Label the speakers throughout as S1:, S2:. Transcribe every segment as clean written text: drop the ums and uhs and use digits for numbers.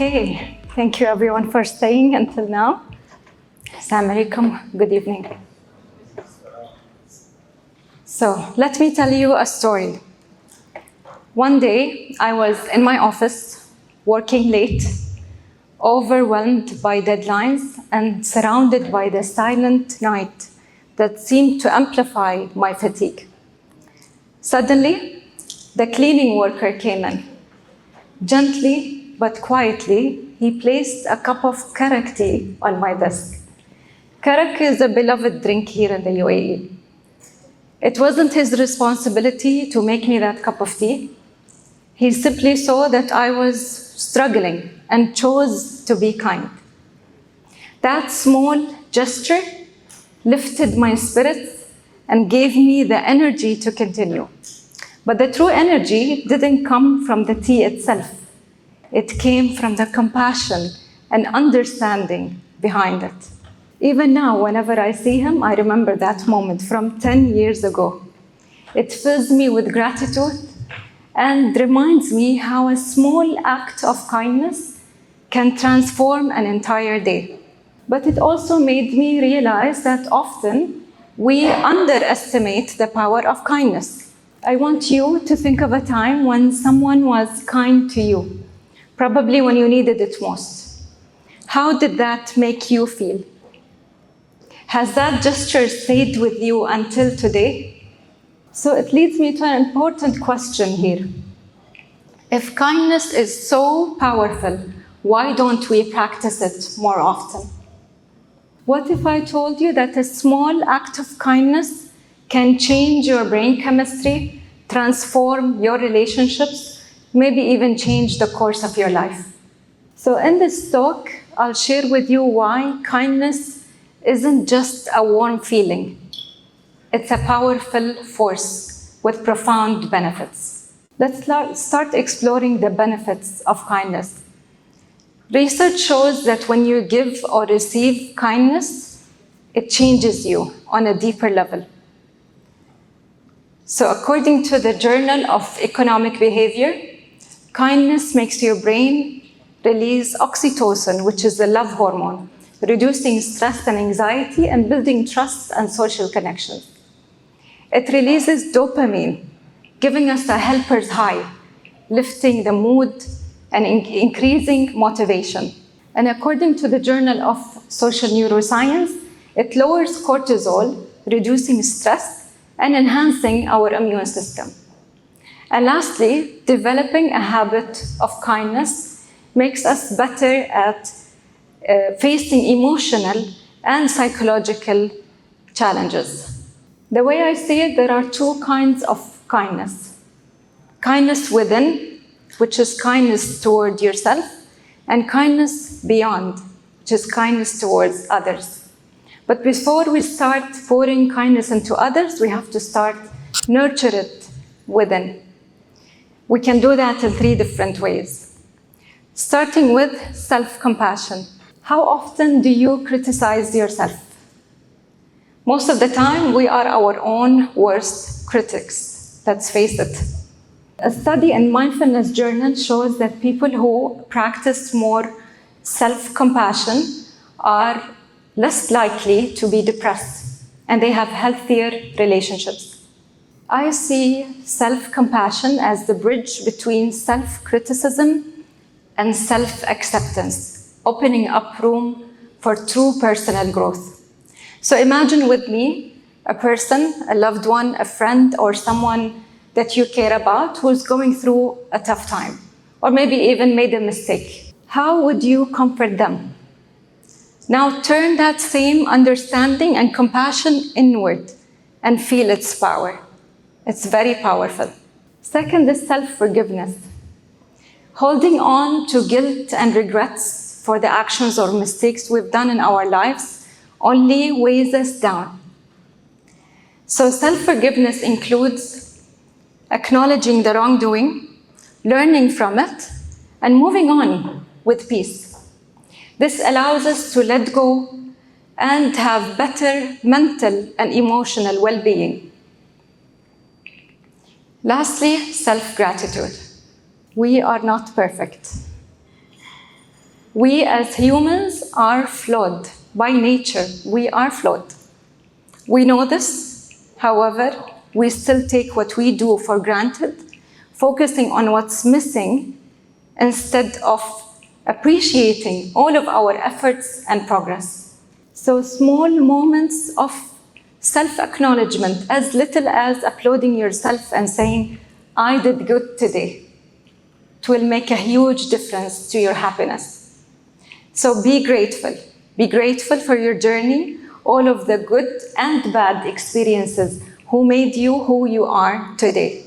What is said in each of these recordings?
S1: Okay, thank you everyone for staying until now. Assalamu alaikum, good evening. So let me tell you a story. One day I was in my office, working late, overwhelmed by deadlines and surrounded by the silent night that seemed to amplify my fatigue. Suddenly, the cleaning worker came in. Gently but quietly, he placed a cup of karak tea on my desk. Karak is a beloved drink here in the UAE. It wasn't his responsibility to make me that cup of tea. He simply saw that I was struggling and chose to be kind. That small gesture lifted my spirits and gave me the energy to continue. But the true energy didn't come from the tea itself. It came from the compassion and understanding behind it. Even now, whenever I see him, I remember that moment from 10 years ago. It fills me with gratitude and reminds me how a small act of kindness can transform an entire day. But it also made me realize that often we underestimate the power of kindness. I want you to think of a time when someone was kind to you, probably when you needed it most. How did that make you feel? Has that gesture stayed with you until today? So it leads me to an important question here. If kindness is so powerful, why don't we practice it more often? What if I told you that a small act of kindness can change your brain chemistry, transform your relationships, maybe even change the course of your life? So in this talk, I'll share with you why kindness isn't just a warm feeling. It's a powerful force with profound benefits. Let's start exploring the benefits of kindness. Research shows that when you give or receive kindness, it changes you on a deeper level. So according to the Journal of Economic Behavior, kindness makes your brain release oxytocin, which is the love hormone, reducing stress and anxiety and building trust and social connections. It releases dopamine, giving us a helper's high, lifting the mood and increasing motivation. And according to the Journal of Social Neuroscience, it lowers cortisol, reducing stress and enhancing our immune system. And lastly, developing a habit of kindness makes us better at facing emotional and psychological challenges. The way I see it, there are two kinds of kindness. Kindness within, which is kindness toward yourself, and kindness beyond, which is kindness towards others. But before we start pouring kindness into others, we have to start nurture it within. We can do that in 3 different ways. Starting with self-compassion. How often do you criticize yourself? Most of the time, we are our own worst critics. Let's face it. A study in Mindfulness Journal shows that people who practice more self-compassion are less likely to be depressed, and they have healthier relationships. I see self-compassion as the bridge between self-criticism and self-acceptance, opening up room for true personal growth. So imagine with me a person, a loved one, a friend, or someone that you care about who's going through a tough time, or maybe even made a mistake. How would you comfort them? Now turn that same understanding and compassion inward and feel its power. It's very powerful. Second is self-forgiveness. Holding on to guilt and regrets for the actions or mistakes we've done in our lives only weighs us down. So self-forgiveness includes acknowledging the wrongdoing, learning from it, and moving on with peace. This allows us to let go and have better mental and emotional well-being. Lastly, self-gratitude. We are not perfect. We as humans are flawed. By nature, we are flawed. We know this. However, we still take what we do for granted, focusing on what's missing instead of appreciating all of our efforts and progress. So small moments of self-acknowledgement, as little as applauding yourself and saying, I did good today, it will make a huge difference to your happiness. So be grateful. Be grateful for your journey, all of the good and bad experiences who made you who you are today.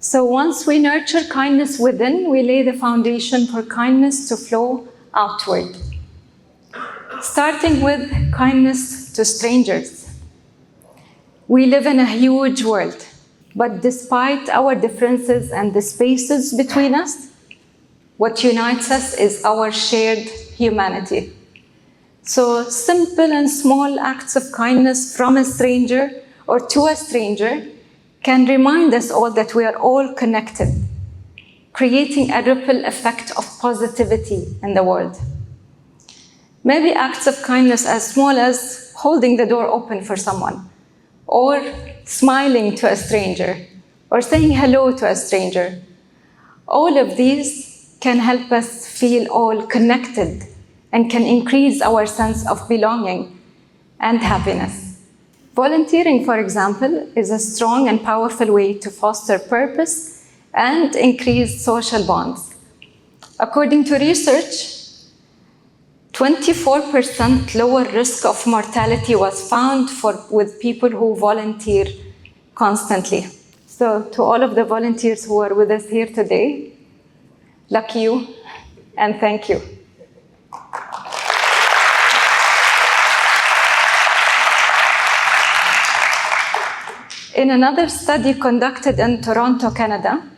S1: So once we nurture kindness within, we lay the foundation for kindness to flow outward. Starting with kindness to strangers. We live in a huge world, but despite our differences and the spaces between us, what unites us is our shared humanity. So simple and small acts of kindness from a stranger or to a stranger can remind us all that we are all connected, creating a ripple effect of positivity in the world. Maybe acts of kindness as small as holding the door open for someone, or smiling to a stranger, or saying hello to a stranger. All of these can help us feel all connected and can increase our sense of belonging and happiness. Volunteering, for example, is a strong and powerful way to foster purpose and increase social bonds. According to research, 24% lower risk of mortality was found with people who volunteer constantly. So to all of the volunteers who are with us here today, lucky you and thank you. In another study conducted in Toronto, Canada,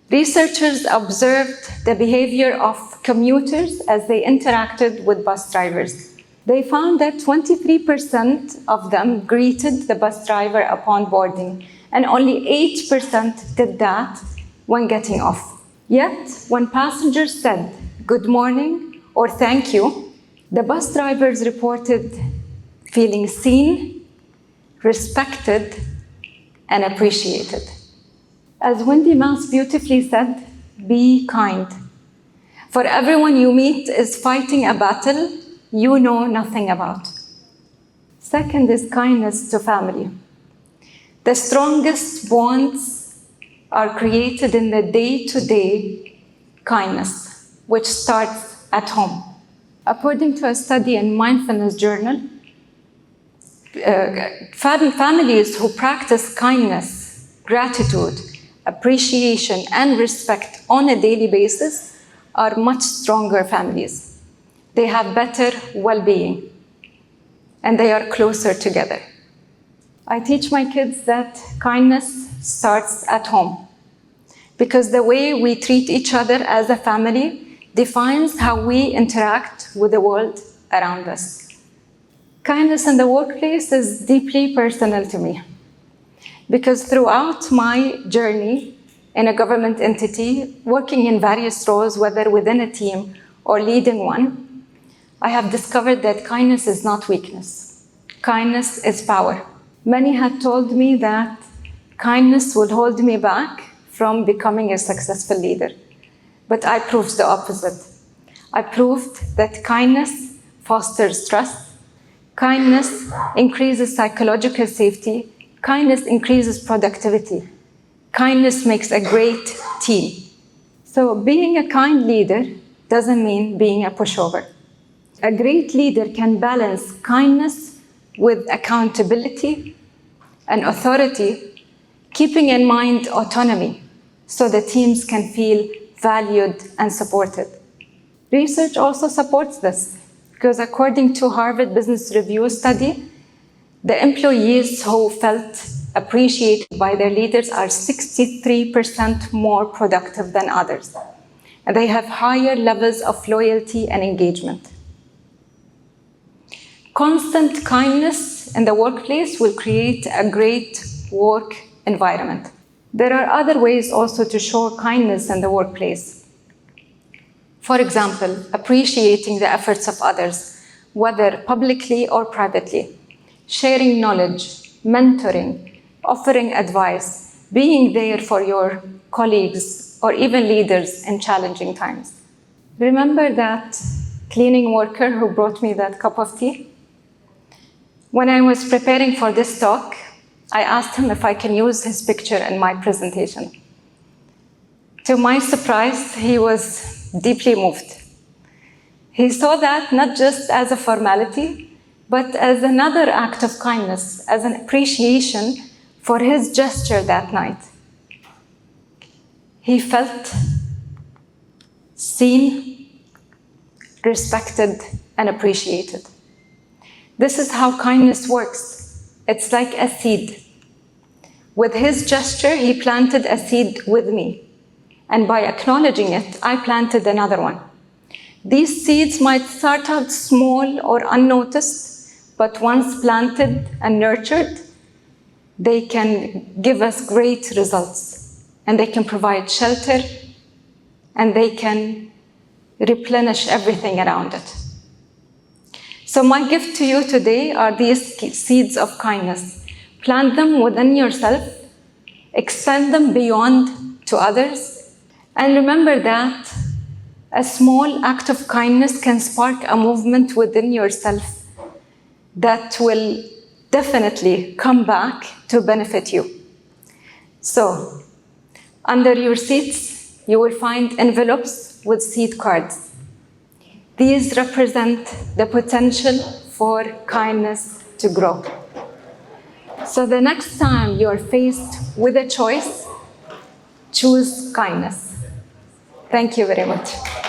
S1: researchers observed the behavior of commuters as they interacted with bus drivers. They found that 23% of them greeted the bus driver upon boarding, and only 8% did that when getting off. Yet, when passengers said good morning or thank you, the bus drivers reported feeling seen, respected, and appreciated. As Wendy Mouse beautifully said, be kind. For everyone you meet is fighting a battle you know nothing about. Second is kindness to family. The strongest bonds are created in the day-to-day kindness, which starts at home. According to a study in Mindfulness Journal, families who practice kindness, gratitude, appreciation, and respect on a daily basis are much stronger families. They have better well-being, and they are closer together. I teach my kids that kindness starts at home, because the way we treat each other as a family defines how we interact with the world around us. Kindness in the workplace is deeply personal to me, because throughout my journey in a government entity, working in various roles, whether within a team or leading one, I have discovered that kindness is not weakness. Kindness is power. Many had told me that kindness would hold me back from becoming a successful leader, but I proved the opposite. I proved that kindness fosters trust, kindness increases psychological safety, kindness increases productivity. Kindness makes a great team. So being a kind leader doesn't mean being a pushover. A great leader can balance kindness with accountability and authority, keeping in mind autonomy so the teams can feel valued and supported. Research also supports this, because according to Harvard Business Review study, the employees who felt appreciated by their leaders are 63% more productive than others, and they have higher levels of loyalty and engagement. Constant kindness in the workplace will create a great work environment. There are other ways also to show kindness in the workplace. For example, appreciating the efforts of others, whether publicly or privately, sharing knowledge, mentoring, offering advice, being there for your colleagues or even leaders in challenging times. Remember that cleaning worker who brought me that cup of tea? When I was preparing for this talk, I asked him if I can use his picture in my presentation. To my surprise, he was deeply moved. He saw that not just as a formality, but as another act of kindness, as an appreciation for his gesture that night. He felt seen, respected, and appreciated. This is how kindness works. It's like a seed. With his gesture, he planted a seed with me. And by acknowledging it, I planted another one. These seeds might start out small or unnoticed, but once planted and nurtured, they can give us great results. And they can provide shelter, and they can replenish everything around it. So my gift to you today are these seeds of kindness. Plant them within yourself, extend them beyond to others, and remember that a small act of kindness can spark a movement within yourself that will definitely come back to benefit you. So, under your seats, you will find envelopes with seed cards. These represent the potential for kindness to grow. So the next time you're faced with a choice, choose kindness. Thank you very much.